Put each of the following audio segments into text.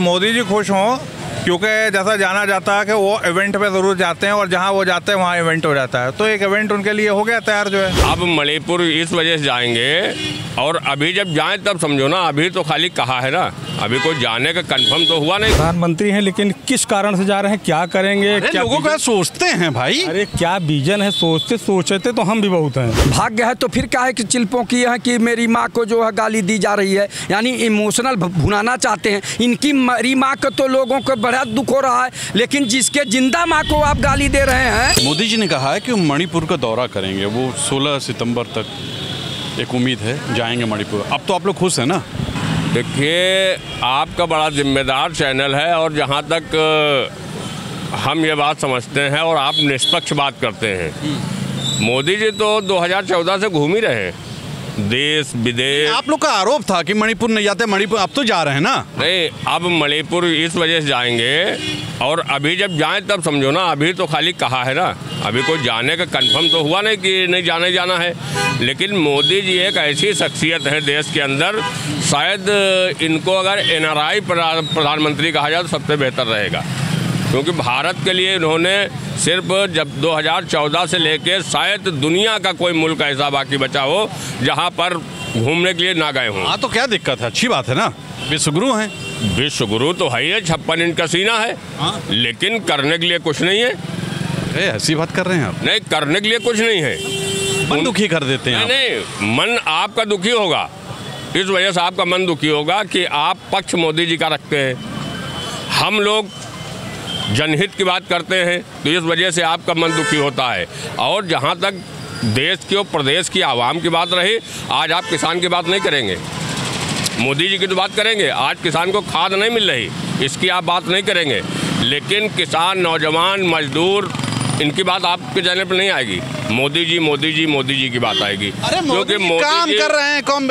मोदी जी खुश हों, क्योंकि जैसा जाना जाता है कि वो इवेंट पे ज़रूर जाते हैं और जहाँ वो जाते हैं वहाँ इवेंट हो जाता है, तो एक इवेंट उनके लिए हो गया तैयार जो है। अब मणिपुर इस वजह से जाएंगे, और अभी जब जाएं तब समझो ना, अभी तो खाली कहा है ना, अभी कोई जाने का कंफर्म तो हुआ नहीं। प्रधानमंत्री हैं लेकिन किस कारण से जा रहे हैं, क्या करेंगे, क्या लोगों का सोचते हैं भाई। अरे क्या विजन है, सोचते तो हम भी बहुत हैं। भाग्य है तो फिर क्या है कि शिल्पों की है कि मेरी माँ को जो है गाली दी जा रही है, यानी इमोशनल भुनाना चाहते हैं। इनकी मरी माँ को तो लोगों को बड़ा दुख हो रहा है, लेकिन जिसके जिंदा माँ को आप गाली दे रहे हैं। मोदी जी ने कहा है कि मणिपुर का दौरा करेंगे, वो 16 सितंबर तक एक उम्मीद है जाएंगे मणिपुर। अब तो आप लोग खुश हैं ना? देखिए, आपका बड़ा जिम्मेदार चैनल है, और जहाँ तक हम ये बात समझते हैं और आप निष्पक्ष बात करते हैं, मोदी जी तो 2014 से घूम ही रहे हैं देश विदेश। आप लोग का आरोप था कि मणिपुर नहीं जाते, मणिपुर अब तो जा रहे हैं ना? नहीं, अब मणिपुर इस वजह से जाएंगे, और अभी जब जाएं तब समझो ना, अभी तो खाली कहा है ना, अभी कोई जाने का कंफर्म तो हुआ नहीं कि नहीं जाना है। लेकिन मोदी जी एक ऐसी शख्सियत है देश के अंदर, शायद इनको अगर NRI प्रधानमंत्री कहा जाए तो सबसे बेहतर रहेगा, क्योंकि भारत के लिए इन्होंने सिर्फ जब 2014 से लेकर शायद दुनिया का कोई मुल्क ऐसा बाकी बचा हो जहां पर घूमने के लिए ना गए हों। हाँ, तो क्या दिक्कत है, अच्छी बात है ना, विश्वगुरु हैं। विश्वगुरु तो है ही है, 56 इंच का सीना है। हाँ? लेकिन करने के लिए कुछ नहीं है। ऐसी बात कर रहे हैं आप? नहीं, करने के लिए कुछ नहीं है, मन दुखी कर देते हैं। नहीं, मन आपका दुखी होगा, इस वजह से आपका मन दुखी होगा कि आप पक्ष मोदी जी का रखते हैं, हम लोग जनहित की बात करते हैं, तो इस वजह से आपका मन दुखी होता है। और जहाँ तक देश की और प्रदेश की आवाम की बात रही, आज आप किसान की बात नहीं करेंगे, मोदी जी की तो बात करेंगे। आज किसान को खाद नहीं मिल रही, इसकी आप बात नहीं करेंगे, लेकिन किसान, नौजवान, मजदूर, इनकी बात आपके चैनल पर नहीं आएगी। मोदी जी की बात आएगी। अरे मोदी काम कर रहे हैं, कौन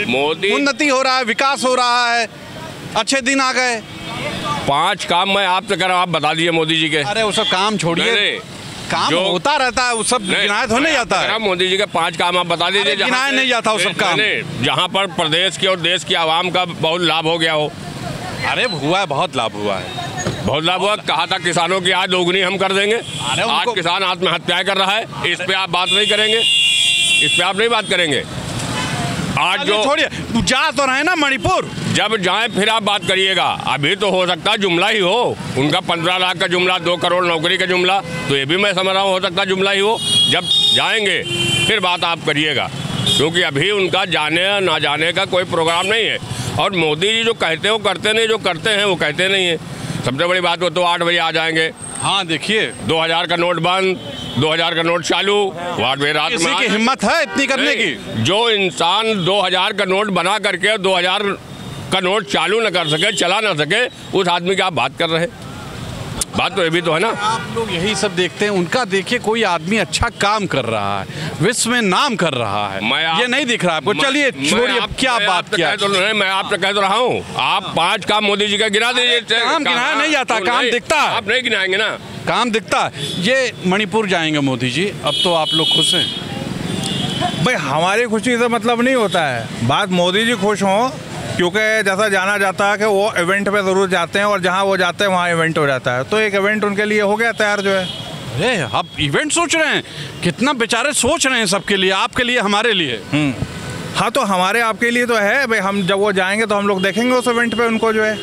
मोदी, उन्नति हो रहा है, विकास हो रहा है, अच्छे दिन आ गए। 5 काम मैं आपसे कर रहा हूँ, आप बता दीजिए मोदी जी के। अरे वो सब काम छोड़िए, काम जो होता रहता है वो सब गिनाया तो नहीं जाता है। मोदी जी के 5 काम आप बता दीजिए, गिनाया नहीं जाता वो सब काम, जहाँ पर प्रदेश की और देश की आवाम का बहुत लाभ हो गया हो। अरे हुआ है, बहुत लाभ हुआ है, बहुत लाभ हुआ। कहा था किसानों की आज दोगुनी हम कर देंगे, आज किसान आत्महत्याएं कर रहा है, इस पे आप बात नहीं करेंगे, इस पे आप नहीं बात करेंगे। आज जो छोड़िए, जा तो रहे ना मणिपुर, जब जाएं फिर आप बात करिएगा। अभी तो हो सकता है जुमला ही हो, उनका 15 लाख का जुमला, 2 करोड़ नौकरी का जुमला, तो ये भी मैं समझ रहा हूँ हो सकता है जुमला ही हो। जब जाएंगे फिर बात आप करिएगा, क्योंकि अभी उनका जाने ना जाने का कोई प्रोग्राम नहीं है। और मोदी जी जो कहते हो करते नहीं, जो करते हैं वो कहते नहीं है। सबसे बड़ी बात, वो तो 8 बजे आ जाएंगे। हाँ देखिए, 2000 का नोट बंद, 2000 का नोट चालू, 8 बजे रात में। किसी की हिम्मत है इतनी करने की? जो इंसान 2000 का नोट बना करके 2000 का नोट चालू न कर सके, चला ना सके, उस आदमी की आप बात कर रहे हैं। बात तो ये भी तो है ना। आप लोग यही सब देखते हैं, उनका देखिए कोई आदमी अच्छा काम कर रहा है, विश्व में नाम कर रहा है, ये नहीं दिख रहा आपको। चलिए छोड़िए, अब क्या बात किया। मैं आपसे कह तो रहा हूँ, आप 5 काम मोदी जी का गिना दीजिए। काम गिनाया नहीं जाता, काम दिखता है। आप नहीं गिनाएंगे ना, काम दिखता है। ये मणिपुर जाएंगे मोदी जी, अब तो आप लोग खुश हैं? भाई हमारी खुशी से मतलब नहीं होता है, बात मोदी जी खुश हों, क्योंकि जैसा जाना जाता है कि वो इवेंट पे ज़रूर जाते हैं और जहाँ वो जाते हैं वहाँ इवेंट हो जाता है, तो एक इवेंट उनके लिए हो गया तैयार जो है। अरे आप इवेंट सोच रहे हैं, कितना बेचारे सोच रहे हैं सबके लिए, आपके लिए, हमारे लिए। हाँ, तो हमारे आपके लिए तो है भाई, हम जब वो जाएंगे तो हम लोग देखेंगे उस इवेंट पे उनको जो है।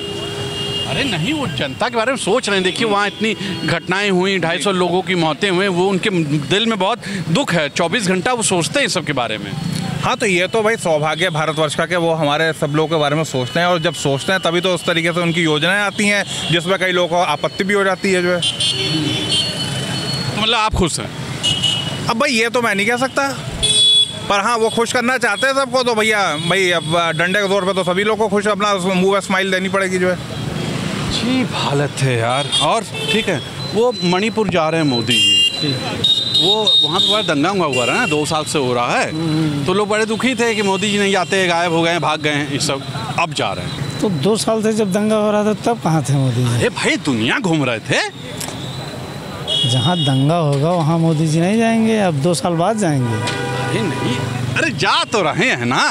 अरे नहीं, वो जनता के बारे में सोच रहे हैं। देखिए वहाँ इतनी घटनाएं हुई, 250 लोगों की मौतें हुई, वो उनके दिल में बहुत दुख है, 24 घंटा वो सोचते हैं सब के बारे में। हाँ, तो ये तो भाई सौभाग्य भारतवर्ष का कि वो हमारे सब लोगों के बारे में सोचते हैं, और जब सोचते हैं तभी तो उस तरीके से उनकी योजनाएं आती हैं जिसमें कई लोगों को आपत्ति भी हो जाती है जो है। मतलब आप खुश हैं? अब भाई ये तो मैं नहीं कह सकता, पर हाँ वो खुश करना चाहते हैं सबको, तो भैया भाई अब डंडे के तौर पे तो सभी लोगों को खुश अपना मुँह में स्माइल देनी पड़ेगी जो है। अजीब हालत है यार। और ठीक है, वो मणिपुर जा रहे हैं मोदी जी, वो वहाँ पे बड़ा दंगा हुआ रहा है ना, 2 साल से हो रहा है, तो लोग बड़े दुखी थे कि मोदी जी नहीं जाते, गायब हो गए, भाग गए हैं, ये सब अब जा रहे हैं। तो 2 साल से जब दंगा हो रहा था तब कहाँ थे मोदी जी? अरे भाई दुनिया घूम रहे थे। जहाँ दंगा होगा वहाँ मोदी जी नहीं जाएंगे, अब 2 साल बाद जाएंगे। अरे नहीं, अरे जा तो रहे हैं ना।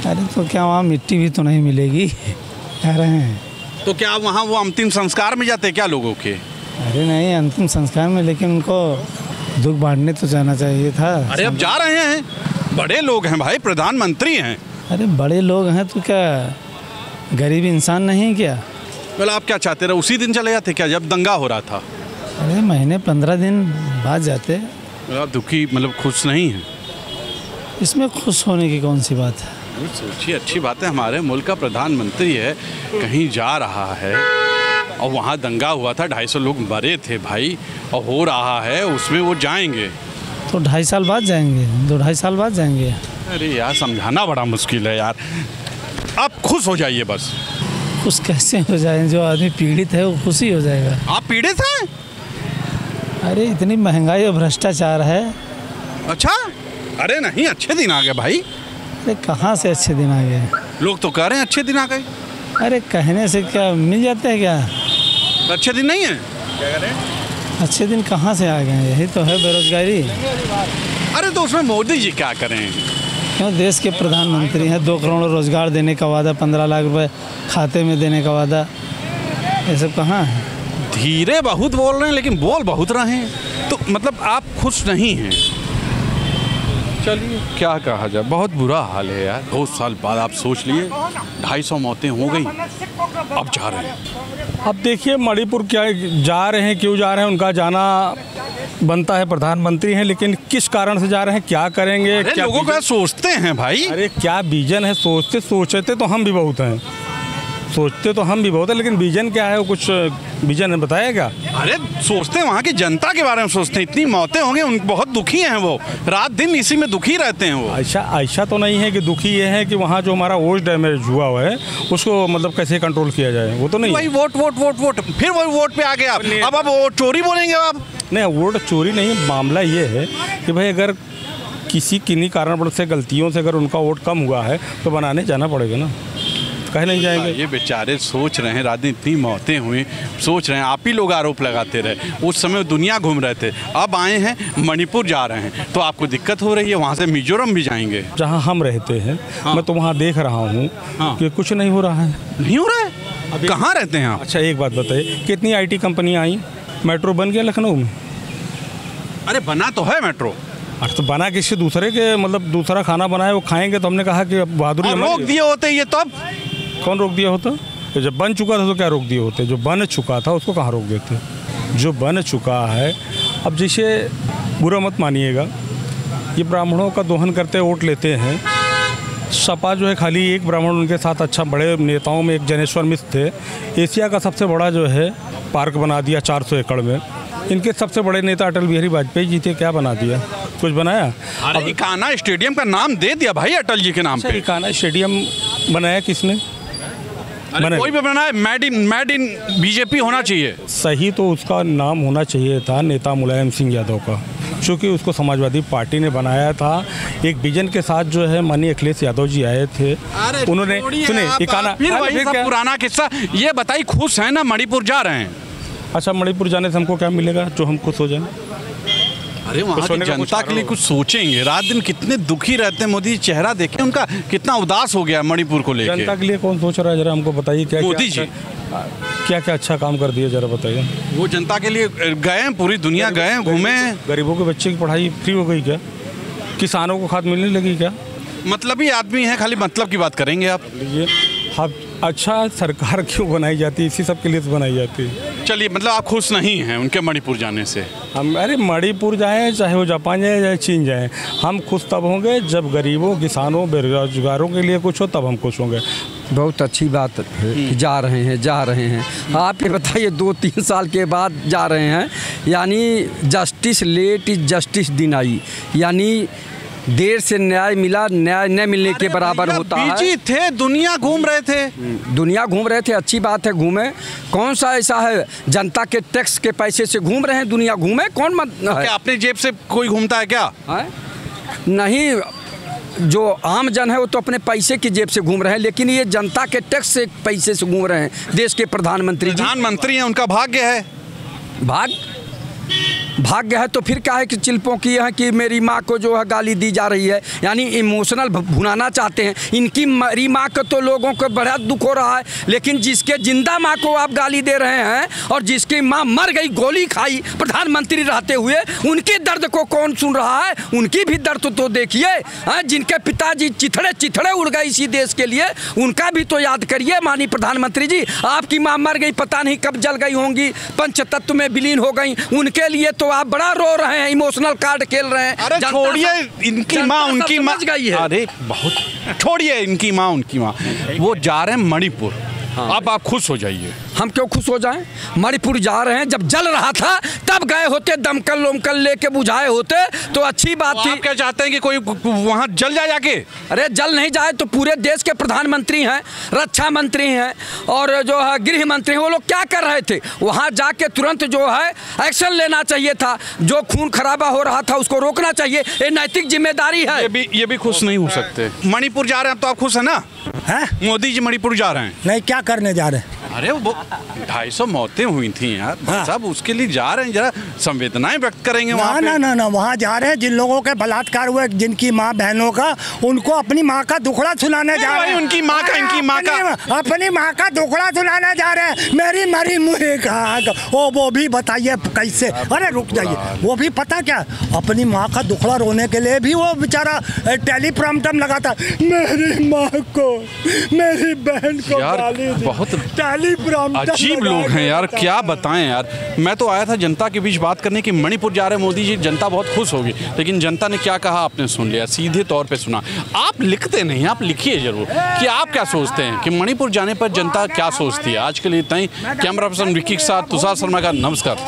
अरे तो क्या वहाँ मिट्टी भी तो नहीं मिलेगी, कह रहे हैं। तो क्या वहाँ वो अंतिम संस्कार में जाते क्या लोगों के? अरे नहीं, अंतिम संस्कार में, लेकिन उनको दुख बांटने तो जाना चाहिए था। अरे अब जा रहे हैं, बड़े लोग हैं भाई, प्रधानमंत्री हैं। अरे बड़े लोग हैं तो क्या गरीब इंसान नहीं क्या? बोला आप क्या चाहते रहे, उसी दिन चले जाते क्या जब दंगा हो रहा था? अरे महीने 15 दिन बाद जाते। आप दुखी मतलब खुश नहीं हैं? इसमें खुश होने की कौन सी बात है? सोचिए, अच्छी बात है, हमारे मुल्क का प्रधानमंत्री है, कहीं जा रहा है और वहाँ दंगा हुआ था, 250 लोग मरे थे भाई, और हो रहा है उसमें वो जाएंगे तो 2.5 साल बाद जाएंगे, 2-2.5 साल बाद जाएंगे। अरे यार समझाना बड़ा मुश्किल है यार, आप खुश हो जाइए बस। खुश कैसे हो जाए? जो आदमी पीड़ित है वो खुश ही हो जाएगा। आप पीड़ित हैं? अरे इतनी महंगाई और भ्रष्टाचार है। अच्छा, अरे नहीं, अच्छे दिन आ गए भाई। अरे कहाँ से अच्छे दिन आ गए? लोग तो कह रहे हैं अच्छे दिन आ गए। अरे कहने से क्या मिल जाते हैं क्या? अच्छे दिन नहीं है? क्या कह रहे हैं? अच्छे दिन कहाँ से आ गए? यही तो है बेरोजगारी। अरे तो उसमें मोदी जी क्या करें? क्यों, देश के प्रधानमंत्री हैं, 2 करोड़ रोजगार देने का वादा, 15 लाख रुपए खाते में देने का वादा, ये सब कहाँ है? धीरे बहुत बोल रहे हैं लेकिन बोल बहुत रहे हैं, तो मतलब आप खुश नहीं हैं। चलिए क्या कहा जाए, बहुत बुरा हाल है यार। 2 साल बाद आप सोच लिए 250 मौतें हो गई, अब जा रहे हैं। अब देखिए मणिपुर क्या जा रहे हैं, क्यों जा रहे हैं, उनका जाना बनता है, प्रधानमंत्री हैं, लेकिन किस कारण से जा रहे हैं, क्या करेंगे, क्या लोगों का सोचते हैं भाई। अरे क्या विजन है, सोचते तो हम भी बहुत हैं, सोचते तो हम भी बहुत है, लेकिन विजन क्या है, वो कुछ विजन बताएगा? अरे सोचते हैं वहाँ की जनता के बारे में, सोचते हैं इतनी मौतें होंगी, उन बहुत दुखी हैं वो, रात दिन इसी में दुखी रहते हैं वो। ऐसा तो नहीं है कि दुखी ये है कि वहाँ जो हमारा वोट डैमेज हुआ हुआ है उसको मतलब कैसे कंट्रोल किया जाए, वो तो नहीं। वही वोट वोट वोट वोट, फिर वही वोट पे आ गए आप। अब वोट चोरी बोलेंगे आप? नहीं, वोट चोरी नहीं, मामला ये है कि भाई अगर किन्हीं कारणवश से गलतियों से अगर उनका वोट कम हुआ है तो बनाने जाना पड़ेगा ना, कहीं नहीं जाएंगे। ये बेचारे सोच रहे हैं, रात दिन इतनी मौतें हुई, सोच रहे हैं, आप ही लोग आरोप लगाते रहे, उस समय दुनिया घूम रहे थे, अब आए हैं मणिपुर जा रहे हैं, तो आपको दिक्कत हो रही है। वहाँ से मिजोरम भी जाएंगे जहाँ हम रहते हैं। हाँ। मैं तो वहाँ देख रहा हूँ कि कुछ नहीं हो रहा है। नहीं हो रहा है? अब कहाँ रहते हैं आप? अच्छा एक बात बताइए, कितनी IT कंपनियाँ आई, मेट्रो बन गया लखनऊ में? अरे बना तो है मेट्रो। अरे तो बना किसी दूसरे के, मतलब दूसरा खाना बनाए वो खाएंगे, तो हमने कहा कि बहादुरी रोक दिए होते ये, तब कौन रोक दिया होता? तो जब बन चुका था तो क्या रोक दिए होते? जो बन चुका था उसको कहाँ रोक देते? जो बन चुका है, अब जैसे बुरा मत मानिएगा, ये ब्राह्मणों का दोहन करते वोट लेते हैं। सपा जो है, खाली एक ब्राह्मण उनके साथ अच्छा, बड़े नेताओं में एक जनेश्वर मिश्र थे, एशिया का सबसे बड़ा जो है पार्क बना दिया 400 एकड़ में। इनके सबसे बड़े नेता अटल बिहारी वाजपेयी जी थे, क्या बना दिया? कुछ बनाया? अब इकाना स्टेडियम का नाम दे दिया भाई अटल जी के नाम पे। इकाना स्टेडियम बनाया किसने? कोई भी बनाया, मेड इन बीजेपी होना चाहिए। सही तो उसका नाम होना चाहिए था नेता मुलायम सिंह यादव का, क्योंकि उसको समाजवादी पार्टी ने बनाया था एक विजन के साथ। जो है माननीय अखिलेश यादव जी आए थे, उन्होंने सुने इकाना। फिर पुराना किस्सा ये बताइए, खुश है ना मणिपुर जा रहे हैं? अच्छा, मणिपुर जाने से हमको क्या मिलेगा जो हम खुश हो जाएं? अरे वहाँ की जनता के लिए कुछ सोचेंगे। रात दिन कितने दुखी रहते हैं, मोदी चेहरा देखें उनका कितना उदास हो गया मणिपुर को लेकर। जनता के लिए कौन सोच रहा है, जरा हमको बताइए। क्या मोदी जी क्या क्या अच्छा काम कर दिया, जरा बताइए। वो जनता के लिए गए, पूरी दुनिया गए, घूमे। गरीबों के बच्चे की पढ़ाई फ्री हो गई क्या? किसानों को खाद मिलने लगी क्या? मतलबी आदमी है, खाली मतलब की बात करेंगे आप। आप अच्छा, सरकार क्यों बनाई जाती है? इसी सब के लिए तो बनाई जाती है। चलिए, मतलब आप खुश नहीं हैं उनके मणिपुर जाने से? हम, अरे मणिपुर जाएं, चाहे वो जापान जाए चाहे चीन जाएं, हम खुश तब होंगे जब गरीबों, किसानों, बेरोजगारों के लिए कुछ हो, तब हम खुश होंगे। बहुत अच्छी बात है कि जा रहे हैं। आप ये बताइए, 2-3 साल के बाद जा रहे हैं, यानी justice late is justice denied, यानी देर से न्याय मिला, न्याय न मिलने के बराबर होता है। बिजी थे, दुनिया घूम रहे थे। अच्छी बात है, घूमे। कौन सा ऐसा है जनता के टैक्स के पैसे से घूम रहे हैं, दुनिया घूमे, कौन मत है? क्या अपने जेब से कोई घूमता है क्या? नहीं, जो आम जन है वो तो अपने पैसे की जेब से घूम रहे हैं, लेकिन ये जनता के टैक्स से पैसे से घूम रहे हैं। देश के प्रधानमंत्री हैं, उनका भाग्य है। भाग्य है तो फिर क्या है कि शिल्पों की है कि मेरी माँ को जो है गाली दी जा रही है, यानी इमोशनल भुनाना चाहते हैं। इनकी मरी माँ को तो लोगों को बड़ा दुख हो रहा है, लेकिन जिसके जिंदा माँ को आप गाली दे रहे हैं और जिसकी माँ मर गई गोली खाई प्रधानमंत्री रहते हुए, उनके दर्द को कौन सुन रहा है? उनकी भी दर्द तो देखिए। जिनके पिताजी चिथड़े उड़ गए इसी देश के लिए, उनका भी तो याद करिए माननीय प्रधानमंत्री जी। आपकी माँ मर गई, पता नहीं कब जल गई होंगी, पंचतत्व में विलीन हो गई, उनके लिए तो आप बड़ा रो रहे हैं, इमोशनल कार्ड खेल रहे हैं। अरे छोड़िए इनकी माँ उनकी माँ गई है। अरे बहुत छोड़िए इनकी माँ उनकी माँ, वो जा रहे हैं मणिपुर। अब आप खुश हो जाइए। हम क्यों खुश हो जाएं? मणिपुर जा रहे हैं, जब जल रहा था तब गए होते, दमकल लोमकल लेके बुझाए होते तो अच्छी बात थी। आप क्या चाहते हैं कि कोई वहां जल जाए जाके? अरे जल नहीं जाए तो पूरे देश के प्रधानमंत्री हैं, रक्षा मंत्री हैं और जो है गृह मंत्री हैं, वो लोग क्या कर रहे थे? वहां जाके तुरंत जो है एक्शन लेना चाहिए था। जो खून खराबा हो रहा था उसको रोकना चाहिए, ये नैतिक जिम्मेदारी है। ये भी खुश नहीं हो सकते। मणिपुर जा रहे हैं तो आप खुश है ना? है? मोदी जी मणिपुर जा रहे हैं। नहीं, क्या करने जा रहे हैं? अरे वो 250 मौतें हुई थी यार। हाँ। साहब उसके लिए जा रहे हैं, जरा संवेदनाएं व्यक्त करेंगे वहाँ पे। ना वहाँ जा रहे हैं जिन लोगों के बलात्कार हुए, जिनकी माँ बहनों का, उनको अपनी माँ का दुखड़ा सुनाने जा रहे हैं। उनकी माँ का, इनकी माँ का, अपनी माँ का दुखड़ा सुनाने जा रहे हैं। मेरी मरी मुझे कहा वो भी बताइए कैसे? अरे रुक जाइए, वो भी पता क्या, अपनी माँ का दुखड़ा रोने के लिए भी वो बेचारा टेलीप्रॉम्प्टर लगाता, मेरी माँ को, मेरी बहन को गाली दी। बहुत अजीब लोग हैं यार, क्या बताएं यार। मैं तो आया था जनता के बीच बात करने की, मणिपुर जा रहे मोदी जी, जनता बहुत खुश होगी, लेकिन जनता ने क्या कहा आपने सुन लिया, सीधे तौर पे सुना। आप लिखते नहीं, आप लिखिए जरूर कि आप क्या सोचते हैं कि मणिपुर जाने पर जनता क्या सोचती है। आज के लिए इतना ही। कैमरा पर्सन विक्की के साथ तुषार शर्मा का नमस्कार।